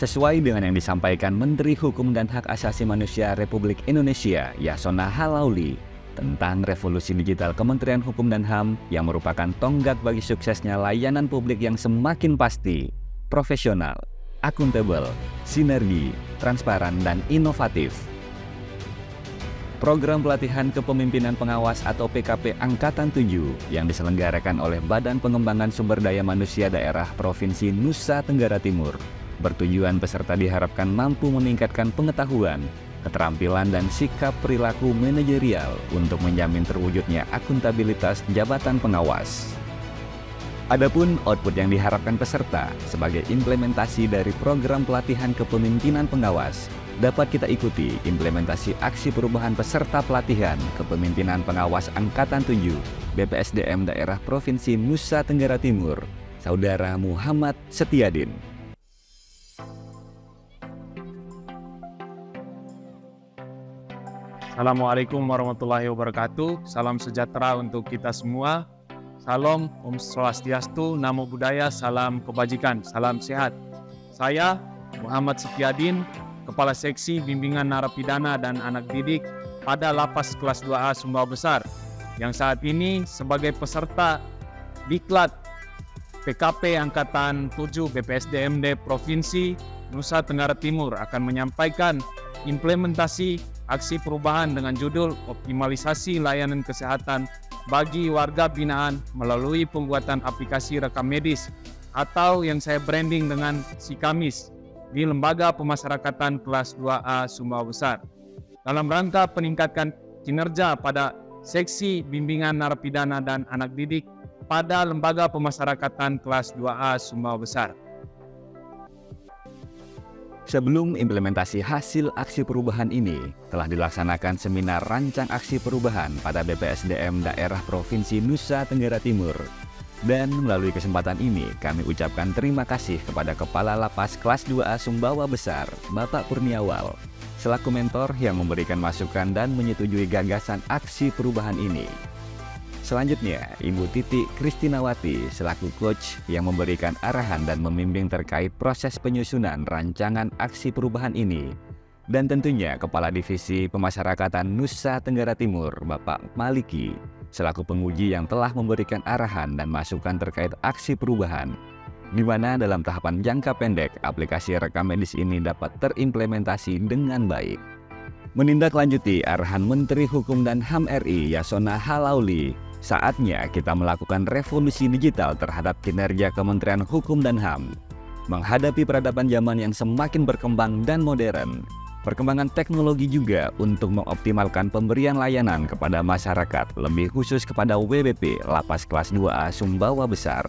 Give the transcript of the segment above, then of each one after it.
Sesuai dengan yang disampaikan Menteri Hukum dan Hak Asasi Manusia Republik Indonesia, Yasona Halauli, tentang revolusi digital Kementerian Hukum dan HAM yang merupakan tonggak bagi suksesnya layanan publik yang semakin pasti, profesional, akuntabel, sinergi, transparan, dan inovatif. Program Pelatihan Kepemimpinan Pengawas atau PKP Angkatan 7 yang diselenggarakan oleh Badan Pengembangan Sumber Daya Manusia Daerah Provinsi Nusa Tenggara Timur bertujuan peserta diharapkan mampu meningkatkan pengetahuan, keterampilan, dan sikap perilaku manajerial untuk menjamin terwujudnya akuntabilitas jabatan pengawas. Adapun output yang diharapkan peserta sebagai implementasi dari program pelatihan kepemimpinan pengawas dapat kita ikuti implementasi aksi perubahan peserta pelatihan kepemimpinan pengawas Angkatan 7 BPSDM Daerah Provinsi Nusa Tenggara Timur, Saudara Muhammad Setiadin. Assalamualaikum warahmatullahi wabarakatuh. Salam sejahtera untuk kita semua. Salam, Om Swastiastu, Namo Buddhaya, salam kebajikan, salam sehat. Saya Muhammad Setiadin, Kepala Seksi Bimbingan Narapidana dan Anak Didik pada Lapas Kelas 2A Sumbawa Besar, yang saat ini sebagai peserta Diklat PKP Angkatan 7 BPSDMD Provinsi Nusa Tenggara Timur akan menyampaikan implementasi aksi perubahan dengan judul optimalisasi layanan kesehatan bagi warga binaan melalui pembuatan aplikasi rekam medis atau yang saya branding dengan SIKAMIS di Lembaga Pemasyarakatan Kelas 2A Sumbawa Besar dalam rangka peningkatkan kinerja pada Seksi Bimbingan Narapidana dan Anak Didik pada Lembaga Pemasyarakatan Kelas 2A Sumbawa Besar. Sebelum implementasi hasil aksi perubahan ini, telah dilaksanakan seminar rancang aksi perubahan pada BPSDM Daerah Provinsi Nusa Tenggara Timur. Dan melalui kesempatan ini, kami ucapkan terima kasih kepada Kepala Lapas Kelas 2A Sumbawa Besar, Bapak Kurniawal, selaku mentor yang memberikan masukan dan menyetujui gagasan aksi perubahan ini. Selanjutnya, Ibu Titi Kristinawati selaku coach yang memberikan arahan dan membimbing terkait proses penyusunan rancangan aksi perubahan ini. Dan tentunya Kepala Divisi Pemasyarakatan Nusa Tenggara Timur, Bapak Maliki, selaku penguji yang telah memberikan arahan dan masukan terkait aksi perubahan, di mana dalam tahapan jangka pendek aplikasi rekam medis ini dapat terimplementasi dengan baik. Menindaklanjuti arahan Menteri Hukum dan HAM RI Yasona Halauli, saatnya kita melakukan revolusi digital terhadap kinerja Kementerian Hukum dan HAM. Menghadapi peradaban zaman yang semakin berkembang dan modern, perkembangan teknologi juga untuk mengoptimalkan pemberian layanan kepada masyarakat, lebih khusus kepada WBP Lapas Kelas 2A Sumbawa Besar.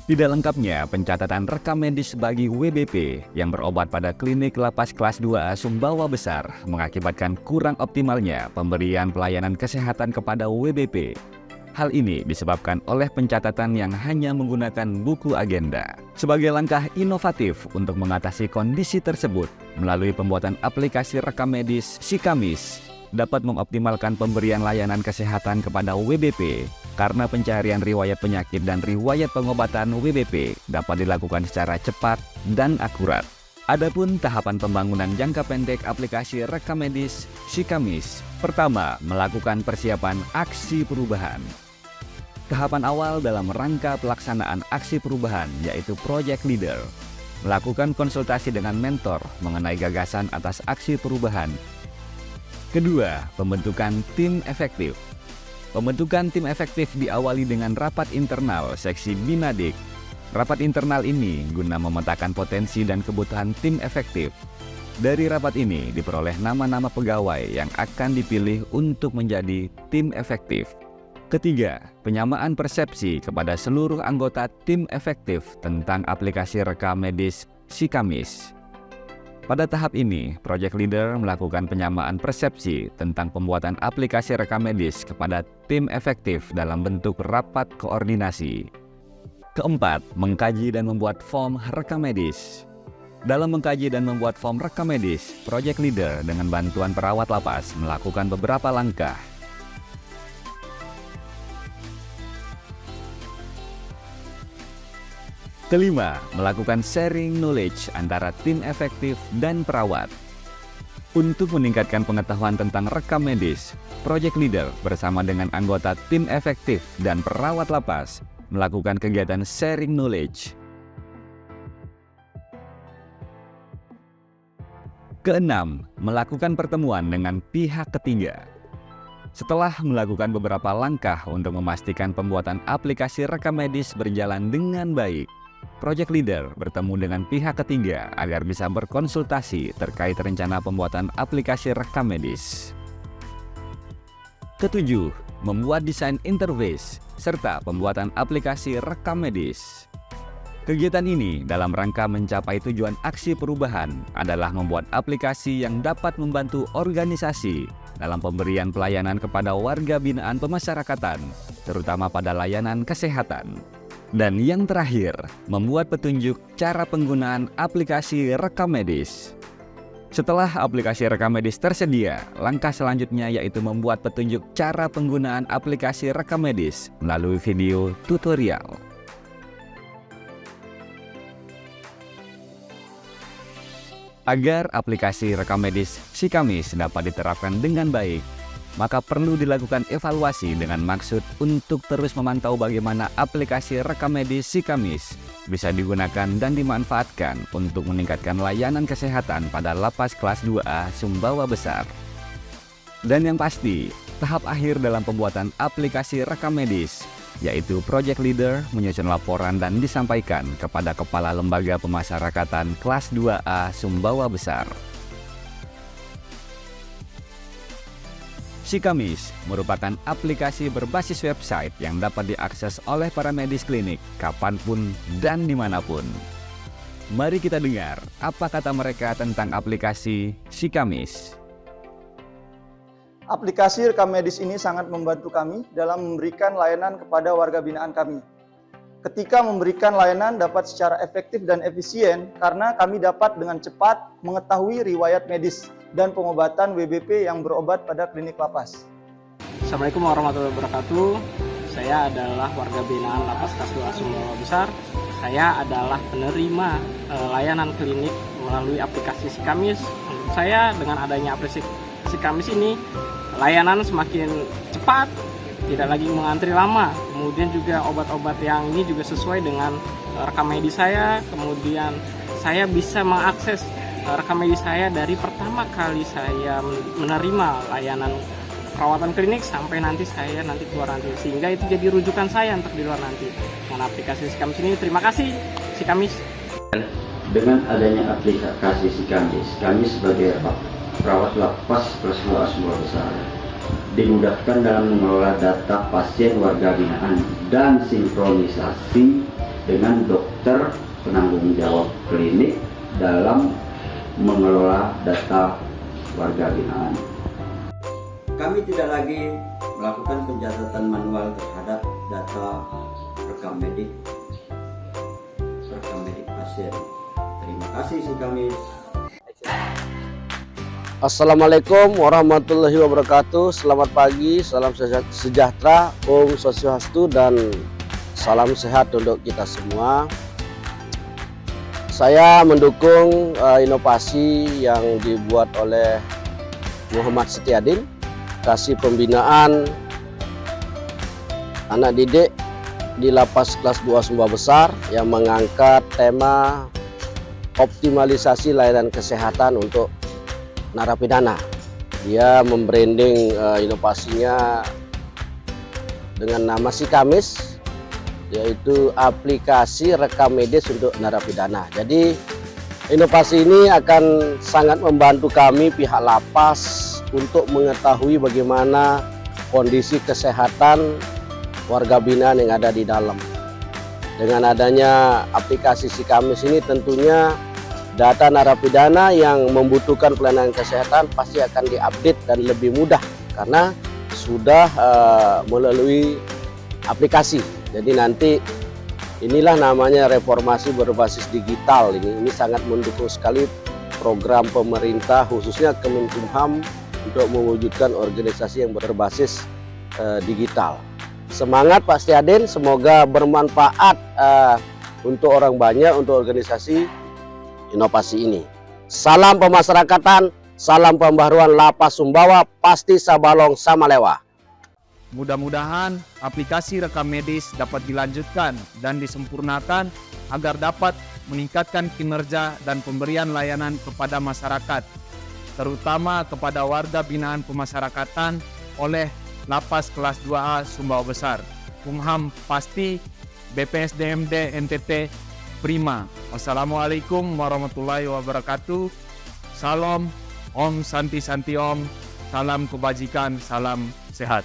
Tidak lengkapnya pencatatan rekam medis bagi WBP yang berobat pada klinik Lapas Kelas 2A Sumbawa Besar mengakibatkan kurang optimalnya pemberian pelayanan kesehatan kepada WBP. Hal ini disebabkan oleh pencatatan yang hanya menggunakan buku agenda. Sebagai langkah inovatif untuk mengatasi kondisi tersebut, melalui pembuatan aplikasi rekam medis SIKAMIS, dapat mengoptimalkan pemberian layanan kesehatan kepada WBP, karena pencarian riwayat penyakit dan riwayat pengobatan WBP dapat dilakukan secara cepat dan akurat. Adapun tahapan pembangunan jangka pendek aplikasi rekam medis SIKAMIS, pertama, melakukan persiapan aksi perubahan. Tahapan awal dalam rangka pelaksanaan aksi perubahan yaitu Project Leader, melakukan konsultasi dengan mentor mengenai gagasan atas aksi perubahan. Kedua, pembentukan tim efektif. Pembentukan tim efektif diawali dengan rapat internal seksi Binadik. Rapat internal ini guna memetakan potensi dan kebutuhan tim efektif. Dari rapat ini diperoleh nama-nama pegawai yang akan dipilih untuk menjadi tim efektif. Ketiga, penyamaan persepsi kepada seluruh anggota tim efektif tentang aplikasi rekam medis SIKAMIS. Pada tahap ini, Project Leader melakukan penyamaan persepsi tentang pembuatan aplikasi rekam medis kepada tim efektif dalam bentuk rapat koordinasi. Keempat, mengkaji dan membuat form rekam medis. Dalam mengkaji dan membuat form rekam medis, Project Leader dengan bantuan perawat lapas melakukan beberapa langkah. Kelima, melakukan sharing knowledge antara tim efektif dan perawat. Untuk meningkatkan pengetahuan tentang rekam medis, Project Leader bersama dengan anggota tim efektif dan perawat lapas melakukan kegiatan sharing knowledge. Keenam, melakukan pertemuan dengan pihak ketiga. Setelah melakukan beberapa langkah untuk memastikan pembuatan aplikasi rekam medis berjalan dengan baik, Project Leader bertemu dengan pihak ketiga agar bisa berkonsultasi terkait rencana pembuatan aplikasi rekam medis. Ketujuh, membuat desain interface serta pembuatan aplikasi rekam medis. Kegiatan ini dalam rangka mencapai tujuan aksi perubahan adalah membuat aplikasi yang dapat membantu organisasi dalam pemberian pelayanan kepada warga binaan pemasyarakatan, terutama pada layanan kesehatan. Dan yang terakhir, membuat petunjuk cara penggunaan aplikasi rekam medis. Setelah aplikasi rekam medis tersedia, langkah selanjutnya yaitu membuat petunjuk cara penggunaan aplikasi rekam medis melalui video tutorial. Agar aplikasi rekam medis SIKAMIS dapat diterapkan dengan baik, maka perlu dilakukan evaluasi dengan maksud untuk terus memantau bagaimana aplikasi rekam medis SIKAMIS bisa digunakan dan dimanfaatkan untuk meningkatkan layanan kesehatan pada lapas kelas 2A Sumbawa Besar. Dan yang pasti, tahap akhir dalam pembuatan aplikasi rekam medis, yaitu Project Leader menyusun laporan dan disampaikan kepada Kepala Lembaga Pemasyarakatan kelas 2A Sumbawa Besar. SIKAMIS merupakan aplikasi berbasis website yang dapat diakses oleh para medis klinik kapanpun dan dimanapun. Mari kita dengar apa kata mereka tentang aplikasi SIKAMIS. Aplikasi rekam medis ini sangat membantu kami dalam memberikan layanan kepada warga binaan kami. Ketika memberikan layanan dapat secara efektif dan efisien karena kami dapat dengan cepat mengetahui riwayat medis dan pengobatan WBP yang berobat pada klinik lapas. Assalamualaikum warahmatullahi wabarakatuh. Saya adalah warga binaan Lapas Kelas 2 Sumbawa Besar. Saya adalah penerima layanan klinik melalui aplikasi SIKAMIS. Menurut saya dengan adanya aplikasi SIKAMIS ini layanan semakin cepat, tidak lagi mengantri lama. Kemudian juga obat-obat yang ini juga sesuai dengan rekam medis saya. Kemudian saya bisa mengakses rekam medis saya dari pertama kali saya menerima layanan perawatan klinik sampai nanti saya keluar nanti, sehingga itu jadi rujukan saya untuk di luar nanti. Dengan aplikasi SIKAMIS ini, terima kasih SIKAMIS. Dengan adanya aplikasi SIKAMIS, kami sebagai perawat lapas kelas 2 Sumbawa Besar dimudahkan dalam mengelola data pasien warga binaan dan sinkronisasi dengan dokter penanggung jawab klinik dalam mengelola data warga binaan. Kami tidak lagi melakukan pencatatan manual terhadap data rekam medik pasien. Terima kasih SIKAMIS. Assalamualaikum warahmatullahi wabarakatuh. Selamat pagi, salam sejahtera, Om Swastiastu, dan salam sehat untuk kita semua. Saya mendukung inovasi yang dibuat oleh Muhammad Setiadin, kasih pembinaan anak didik di Lapas Kelas 2 Sumbawa Besar yang mengangkat tema optimalisasi layanan kesehatan untuk narapidana. Dia membranding inovasinya dengan nama SIKAMIS, yaitu aplikasi rekam medis untuk narapidana. Jadi inovasi ini akan sangat membantu kami pihak lapas untuk mengetahui bagaimana kondisi kesehatan warga binaan yang ada di dalam. Dengan adanya aplikasi SIKAMIS ini tentunya data narapidana yang membutuhkan pelayanan kesehatan pasti akan diupdate dan lebih mudah karena sudah melalui aplikasi. Jadi nanti inilah namanya reformasi berbasis digital. Ini sangat mendukung sekali program pemerintah khususnya Kemenkumham untuk mewujudkan organisasi yang berbasis digital. Semangat Pak Setiadin, semoga bermanfaat untuk orang banyak, untuk organisasi inovasi ini. Salam pemasyarakatan, salam pembaharuan Lapas Sumbawa, pasti sabalong sama lewa. Mudah-mudahan aplikasi rekam medis dapat dilanjutkan dan disempurnakan agar dapat meningkatkan kinerja dan pemberian layanan kepada masyarakat, terutama kepada warga binaan pemasyarakatan oleh Lapas Kelas 2A Sumbawa Besar. Kumham pasti, BPSDMD NTT prima. Wassalamualaikum warahmatullahi wabarakatuh. Salam, Om Santi Santi Om, salam kebajikan, salam sehat.